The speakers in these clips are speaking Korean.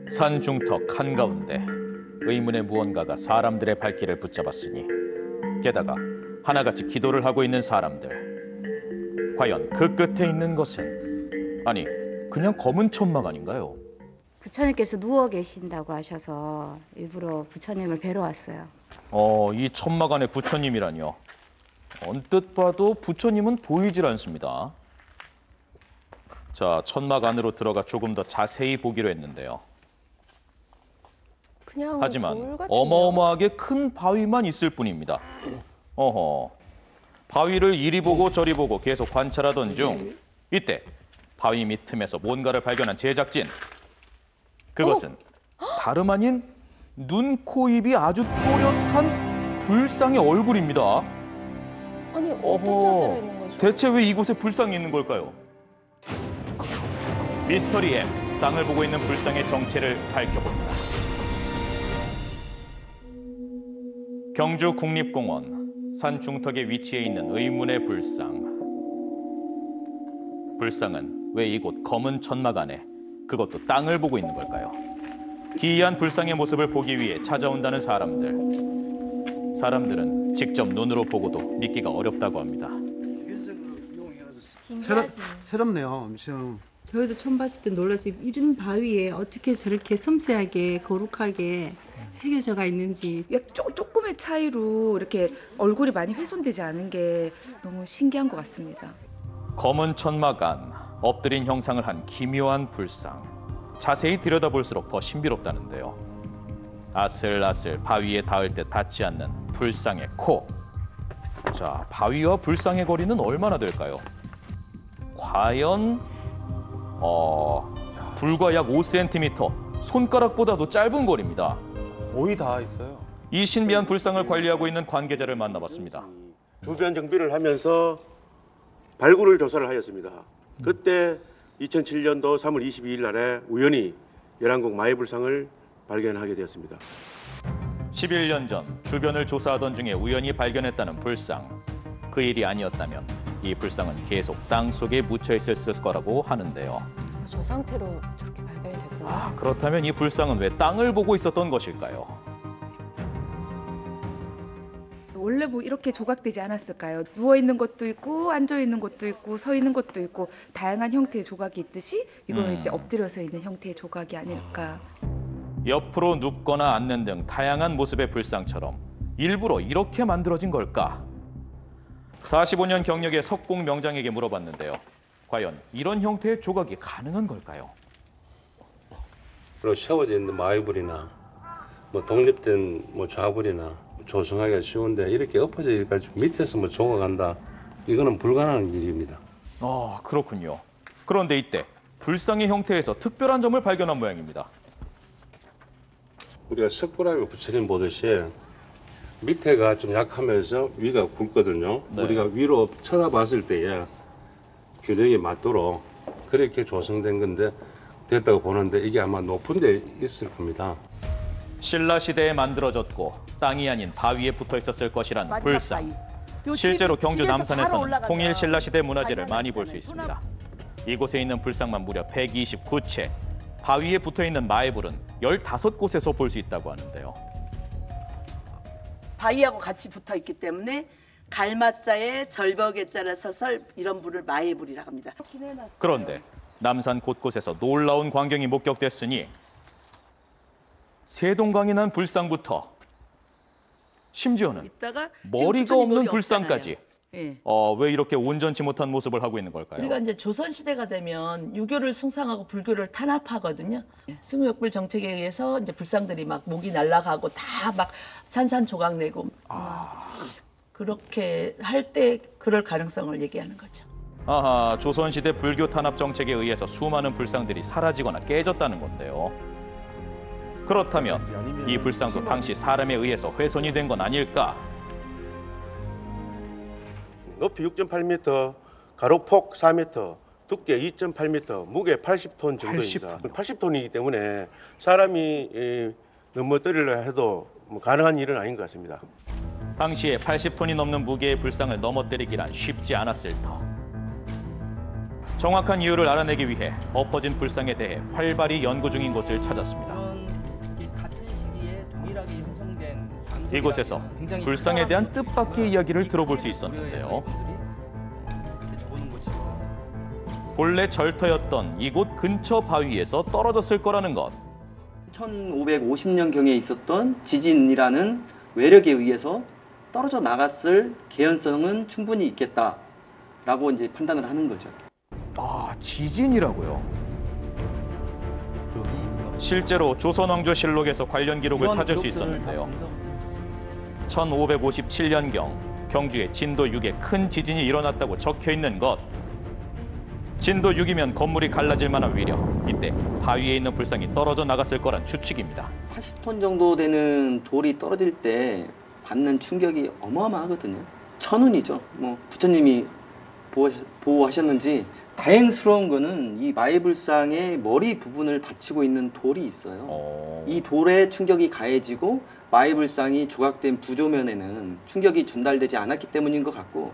산 중턱 한가운데 의문의 무언가가 사람들의 발길을 붙잡았으니 게다가 하나같이 기도를 하고 있는 사람들. 과연 그 끝에 있는 것은 아니 그냥 검은 천막 아닌가요? 부처님께서 누워 계신다고 하셔서 일부러 부처님을 뵈러 왔어요. 이 천막 안에 부처님이라니요. 언뜻 봐도 부처님은 보이질 않습니다. 자, 천막 안으로 들어가 조금 더 자세히 보기로 했는데요. 그냥 하지만 어마어마하게 큰 바위만 있을 뿐입니다. 바위를 이리 보고 저리 보고 계속 관찰하던 중 이때 바위 밑 틈에서 뭔가를 발견한 제작진. 그것은 다름 아닌 눈, 코, 입이 아주 또렷한 불상의 얼굴입니다. 아니 어떤 자세로 있는 거죠? 대체 왜 이곳에 불상이 있는 걸까요? 미스터리 M, 땅을 보고 있는 불상의 정체를 밝혀봅니다. 경주 국립공원 산 중턱에 위치해 있는 의문의 불상. 불상은 왜 이곳 검은 천막 안에 그것도 땅을 보고 있는 걸까요? 기이한 불상의 모습을 보기 위해 찾아온다는 사람들. 사람들은 직접 눈으로 보고도 믿기가 어렵다고 합니다. 새롭네요, 엄청. 저희도 처음 봤을 때 놀랐어요. 이런 바위에 어떻게 저렇게 섬세하게 거룩하게 새겨져가 있는지. 조금의 차이로 이렇게 얼굴이 많이 훼손되지 않은 게 너무 신기한 것 같습니다. 검은 천막 안, 엎드린 형상을 한 기묘한 불상. 자세히 들여다볼수록 더 신비롭다는데요. 아슬아슬 바위에 닿을 때 닿지 않는 불상의 코. 자, 바위와 불상의 거리는 얼마나 될까요? 과연 불과 약 5cm, 손가락보다도 짧은 거리입니다. 거의 다 있어요. 이 신비한 불상을 관리하고 있는 관계자를 만나봤습니다. 주변 정비를 하면서 발굴을 조사를 하였습니다. 그때 2007년도 3월 22일 날에 우연히 열한곡 마의불상을 발견하게 되었습니다. 11년 전 주변을 조사하던 중에 우연히 발견했다는 불상. 그 일이 아니었다면 이 불상은 계속 땅 속에 묻혀 있었을 거라고 하는데요. 저 상태로 저렇게 발견이 됐구나. 그렇다면 이 불상은 왜 땅을 보고 있었던 것일까요? 원래 뭐 이렇게 조각되지 않았을까요? 누워 있는 것도 있고 앉아 있는 것도 있고 서 있는 것도 있고 다양한 형태의 조각이 있듯이 이거는 이제 엎드려서 있는 형태의 조각이 아닐까. 옆으로 눕거나 앉는 등 다양한 모습의 불상처럼 일부러 이렇게 만들어진 걸까? 45년 경력의 석공 명장에게 물어봤는데요. 과연 이런 형태의 조각이 가능한 걸까요? 세워져 있는 마의불이나 독립된 좌불이나 조성하기가 쉬운데 이렇게 엎어져 있까지 밑에서 조각한다. 이거는 불가능한 일입니다. 그렇군요. 그런데 이때 불상의 형태에서 특별한 점을 발견한 모양입니다. 우리가 석굴암에 부처님 보듯이 밑에가 좀 약하면서 위가 굵거든요. 네. 우리가 위로 쳐다봤을 때에 균형이 맞도록 그렇게 조성된 건데 됐다고 보는데 이게 아마 높은 데 있을 겁니다. 신라 시대에 만들어졌고 땅이 아닌 바위에 붙어 있었을 것이란 불상. 실제로 경주 남산에서는 통일 신라 시대 문화재를 많이 볼 수 있습니다. 이곳에 있는 불상만 무려 129채. 바위에 붙어 있는 마의불은 15곳에서 볼 수 있다고 하는데요. 바위하고 같이 붙어 있기 때문에 갈마자에 절벽에 짜라서 설 이런 불을 마의불이라고 합니다. 그런데 남산 곳곳에서 놀라운 광경이 목격됐으니 세동강이 난 불상부터 심지어는 머리가 없는 불상까지 네. 왜 이렇게 온전치 못한 모습을 하고 있는 걸까요? 우리가 이제 조선 시대가 되면 유교를 숭상하고 불교를 탄압하거든요. 승우역불 정책에 의해서 이제 불상들이 막 목이 날아가고 다 막 산산조각 내고 그렇게 할 때 그럴 가능성을 얘기하는 거죠. 조선 시대 불교 탄압 정책에 의해서 수많은 불상들이 사라지거나 깨졌다는 건데요. 그렇다면 이 불상도 당시 사람에 의해서 훼손이 된 건 아닐까? 높이 6.8m, 가로폭 4m, 두께 2.8m, 무게 80톤 정도입니다. 80톤이기 때문에 사람이 넘어뜨리려 해도 가능한 일은 아닌 것 같습니다. 당시에 80톤이 넘는 무게의 불상을 넘어뜨리기란 쉽지 않았을 터. 정확한 이유를 알아내기 위해 엎어진 불상에 대해 활발히 연구 중인 곳을 찾았습니다. 이곳에서 불상에 대한 뜻밖의 이야기를 들어볼 수 있었는데요. 본래 절터였던 이곳 근처 바위에서 떨어졌을 거라는 것. 1550년경에 있었던 지진이라는 외력에 의해서 떨어져 나갔을 개연성은 충분히 있겠다라고 이제 판단을 하는 거죠. 아, 지진이라고요? 실제로 조선왕조실록에서 관련 기록을 찾을 수 있었는데요. 1557년경 경주에 진도 6의 큰 지진이 일어났다고 적혀 있는 것. 진도 6이면 건물이 갈라질 만한 위력. 이때 바위에 있는 불상이 떨어져 나갔을 거란 추측입니다. 80톤 정도 되는 돌이 떨어질 때 받는 충격이 어마어마하거든요. 천운이죠. 뭐 부처님이 보호하셨는지 다행스러운 거는 이 마의불상의 머리 부분을 받치고 있는 돌이 있어요. 이 돌의 충격이 가해지고 마의불상이 조각된 부조면에는 충격이 전달되지 않았기 때문인 것 같고.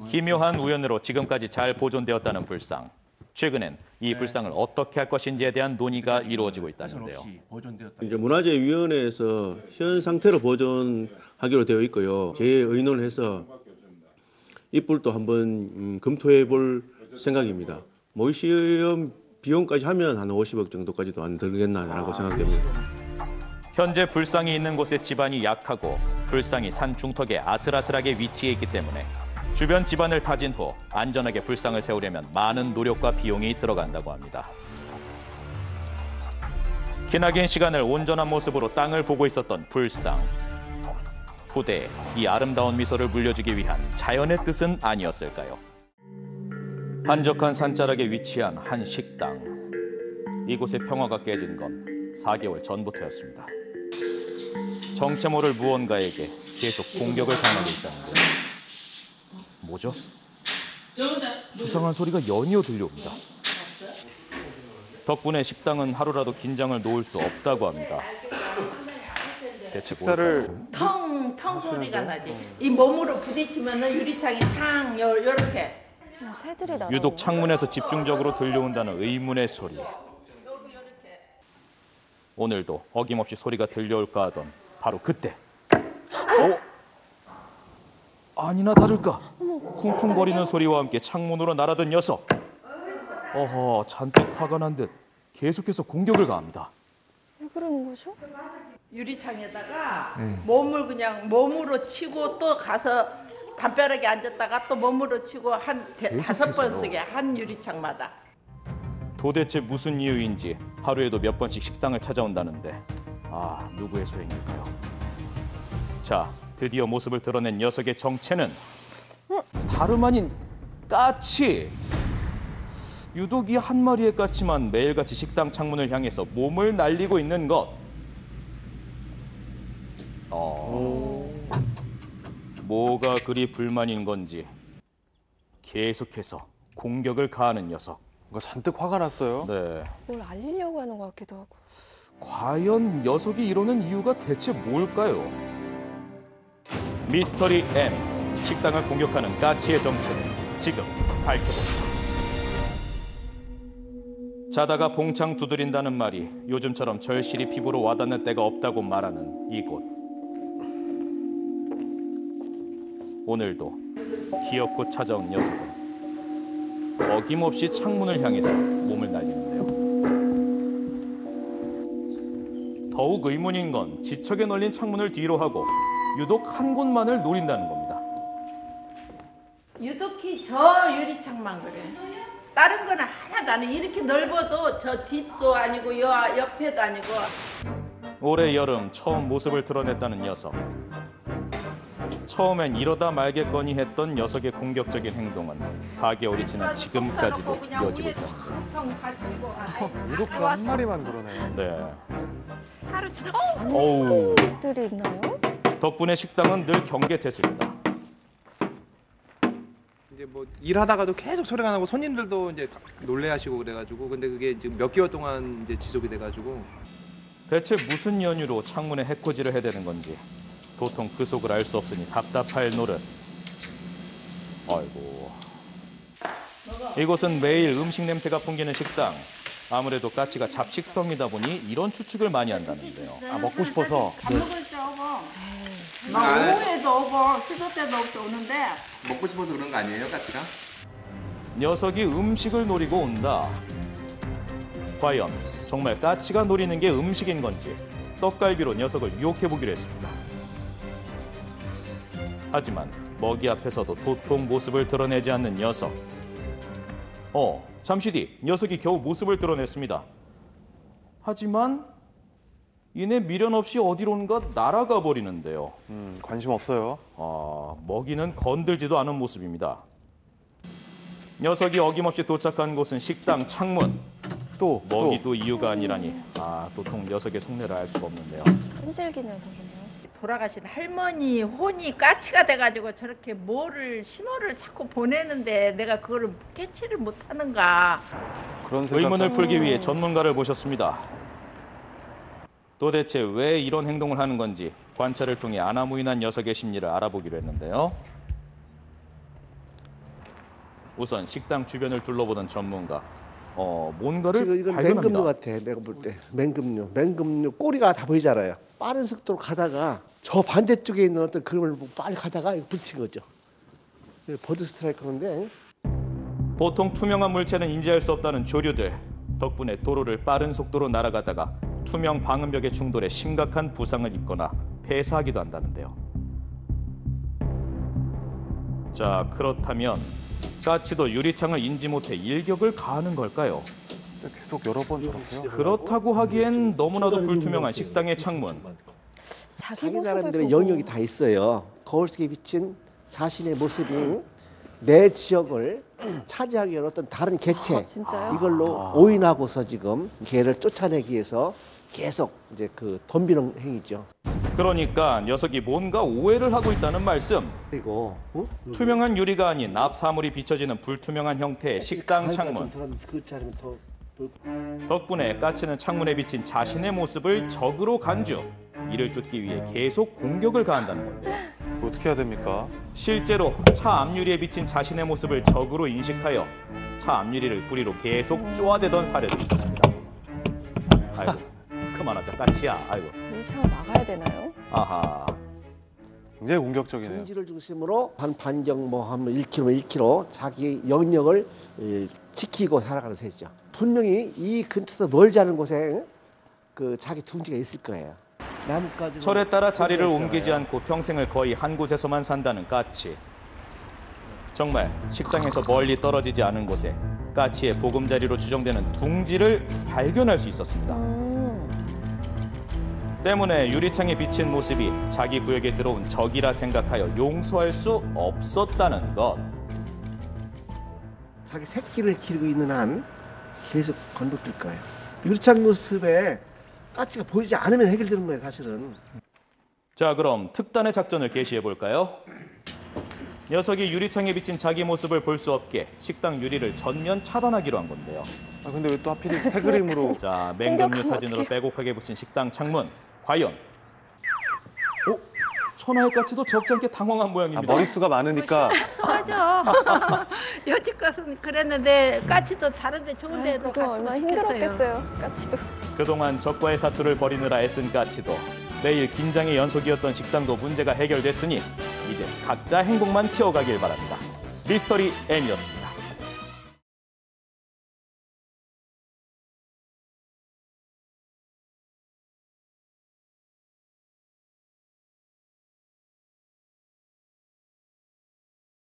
기묘한 우연으로 지금까지 잘 보존되었다는 불상. 최근엔 이 불상을 어떻게 할 것인지에 대한 논의가 이루어지고 있다는데요. 이제 문화재위원회에서 현 상태로 보존하기로 되어 있고요. 재의논을 해서 이 뿔도 한번 검토해 볼 생각입니다. 모의시험 비용까지 하면 한 50억 정도까지도 안 들겠나라고 생각됩니다. 현재 불상이 있는 곳의 지반이 약하고 불상이 산 중턱에 아슬아슬하게 위치해 있기 때문에 주변 지반을 다진 후 안전하게 불상을 세우려면 많은 노력과 비용이 들어간다고 합니다. 기나긴 시간을 온전한 모습으로 땅을 보고 있었던 불상. 후대에 이 아름다운 미소를 물려주기 위한 자연의 뜻은 아니었을까요? 한적한 산자락에 위치한 한 식당. 이곳의 평화가 깨진 건 4개월 전부터였습니다. 정체 모를 무언가에게 계속 공격을 당하고 있다는데요. 뭐죠? 수상한 소리가 연이어 들려옵니다. 덕분에 식당은 하루라도 긴장을 놓을 수 없다고 합니다. 대체 식사를 텅 소리가 나지. 이 몸으로 부딪히면은 유리창이 탕 요렇게. 새들이 나. 유독 창문에서 집중적으로 들려온다는 의문의 소리. 오늘도 어김없이 소리가 들려올까 하던 바로 그때. 아니나 다를까 쿵쿵거리는 소리와 함께 창문으로 날아든 녀석. 어허, 잔뜩 화가 난 듯 계속해서 공격을 가합니다. 왜 그러는 거죠? 유리창에다가 몸을 그냥 몸으로 치고 또 가서 담벼락에 앉았다가 또 몸으로 치고 한 5번 쓰게 한 유리창마다. 도대체 무슨 이유인지 하루에도 몇 번씩 식당을 찾아온다는데 아, 누구의 소행일까요? 자, 드디어 모습을 드러낸 녀석의 정체는 다름 아닌 까치. 유독 이 한 마리의 까치만 매일같이 식당 창문을 향해서 몸을 날리고 있는 것. 뭐가 그리 불만인 건지 계속해서 공격을 가하는 녀석. 뭔가 잔뜩 화가 났어요. 네. 뭘 알리려고 하는 것 같기도 하고. 과연 녀석이 이러는 이유가 대체 뭘까요? 미스터리 M. 식당을 공격하는 까치의 정체를 지금 밝혀봅니다. 자다가 봉창 두드린다는 말이 요즘처럼 절실히 피부로 와닿는 때가 없다고 말하는 이곳. 오늘도 기어코 찾아온 녀석은 어김없이 창문을 향해서 몸을 날리는데요. 더욱 의문인 건 지척에 널린 창문을 뒤로 하고 유독 한 곳만을 노린다는 겁니다. 유독히 저 유리창만 그래. 다른 거는 하나도 안 해. 이렇게 넓어도 저 뒷도 아니고 옆에도 아니고. 올해 여름 처음 모습을 드러냈다는 녀석. 처음엔 이러다 말겠거니 했던 녀석의 공격적인 행동은 4개월이 지난 지금까지도 이어지고 있다는데요. 유독 한 마리만 그러네요. 네. 하루 치 어우. 식들이 있나요? 덕분에 식당은 늘 경계태세입니다. 이제 뭐 일하다가도 계속 소리가 나고 손님들도 이제 놀래하시고 그래가지고 근데 그게 지금 몇 개월 동안 이제 지속이 돼가지고. 대체 무슨 연유로 창문에 해코지를 해대는 건지 도통 그 속을 알 수 없으니 답답할 노릇. 아이고. 이곳은 매일 음식 냄새가 풍기는 식당. 아무래도 까치가 잡식성이다 보니 이런 추측을 많이 한다는데요. 아, 먹고 싶어서. 밥 먹을 때 오고 막 오후에도 오고 시도 때도 없이 오는데 먹고 싶어서 그런 거 아니에요, 까치가? 녀석이 음식을 노리고 온다. 과연 정말 까치가 노리는 게 음식인 건지 떡갈비로 녀석을 유혹해보기로 했습니다. 하지만 먹이 앞에서도 도통 모습을 드러내지 않는 녀석. 잠시 뒤 녀석이 겨우 모습을 드러냈습니다. 하지만 이내 미련 없이 어디론가 날아가 버리는데요. 관심 없어요. 먹이는 건들지도 않은 모습입니다. 녀석이 어김없이 도착한 곳은 식당 창문. 또 먹이도 이유가 아니라니. 도통 녀석의 속내를 알 수가 없는데요. 끈질긴 녀석이네요. 돌아가신 할머니 혼이 까치가 돼가지고 저렇게 뭐를 신호를 자꾸 보내는데 내가 그거를 캐치를 못하는가. 그런 생각. 의문을 풀기 위해 전문가를 모셨습니다. 도대체 왜 이런 행동을 하는 건지 관찰을 통해 아나무인한 녀석의 심리를 알아보기로 했는데요. 우선 식당 주변을 둘러보던 전문가. 뭔가를 지금 이건 발견합니다. 맹금류 같아. 내가 볼 때 맹금류 꼬리가 다 보이잖아요. 빠른 속도로 가다가 저 반대쪽에 있는 어떤 그림을 보고 빨리 가다가 부딪힌 거죠. 버드 스트라이커인데. 보통 투명한 물체는 인지할 수 없다는 조류들. 덕분에 도로를 빠른 속도로 날아가다가 투명 방음벽에 충돌해 심각한 부상을 입거나 폐사하기도 한다는데요. 자, 그렇다면 까치도 유리창을 인지 못해 일격을 가하는 걸까요? 계속 여러 번 저렇게요? 그렇다고 하기엔 너무나도 불투명한 식당의 창문. 자기 나름대로 영역이 다 있어요. 거울 속에 비친 자신의 모습이 내 지역을 차지하기 위한 어떤 다른 개체 이걸로 오인하고서 지금 개를 쫓아내기 위해서 계속 이제 그 덤비는 행위죠. 그러니까 녀석이 뭔가 오해를 하고 있다는 말씀. 그리고 투명한 유리가 아닌 앞사물이 비춰지는 불투명한 형태의 식당 창문. 덕분에 까치는 창문에 비친 자신의 모습을 적으로 간주. 이를 쫓기 위해 계속 공격을 가한다는 건데요. 어떻게 해야 됩니까? 실제로 차 앞유리에 비친 자신의 모습을 적으로 인식하여 차 앞유리를 뿌리로 계속 쪼아대던 사례도 있었습니다. 아이고, 그만하자 까치야. 아이고. 유리창을 막아야 되나요? 아하. 굉장히 공격적이네요. 둥지를 중심으로 반경 한 1km 자기 영역을 지키고 살아가는 새죠. 분명히 이 근처에서 멀지 않은 곳에 그 자기 둥지가 있을 거예요. 철에 따라 자리를 옮기지 않고 평생을 거의 한 곳에서만 산다는 까치. 정말 식당에서 멀리 떨어지지 않은 곳에 까치의 보금자리로 추정되는 둥지를 발견할 수 있었습니다. 때문에 유리창에 비친 모습이 자기 구역에 들어온 적이라 생각하여 용서할 수 없었다는 것. 자기 새끼를 기르고 있는 한 계속 건너뛸 거예요. 유리창 모습에 까치가 보이지 않으면 해결되는 거예요, 사실은. 자, 그럼 특단의 작전을 개시해 볼까요? 녀석이 유리창에 비친 자기 모습을 볼 수 없게 식당 유리를 전면 차단하기로 한 건데요. 근데 왜 또 하필 새 그림으로? 자, 맹금류 사진으로 빼곡하게 붙인 식당 창문. 과연? 천하의 까치도 적지 않게 당황한 모양입니다. 머릿수가 많으니까. 맞아. 여지껏은 그랬는데 까치도 다른데 좋은 데도 갔으면 얼마나 좋겠어요. 힘들었겠어요, 까치도. 그동안 적과의 사투를 벌이느라 애쓴 까치도 매일 긴장의 연속이었던 식당도 문제가 해결됐으니 이제 각자 행복만 키워가길 바랍니다. 미스터리 M이었습니다.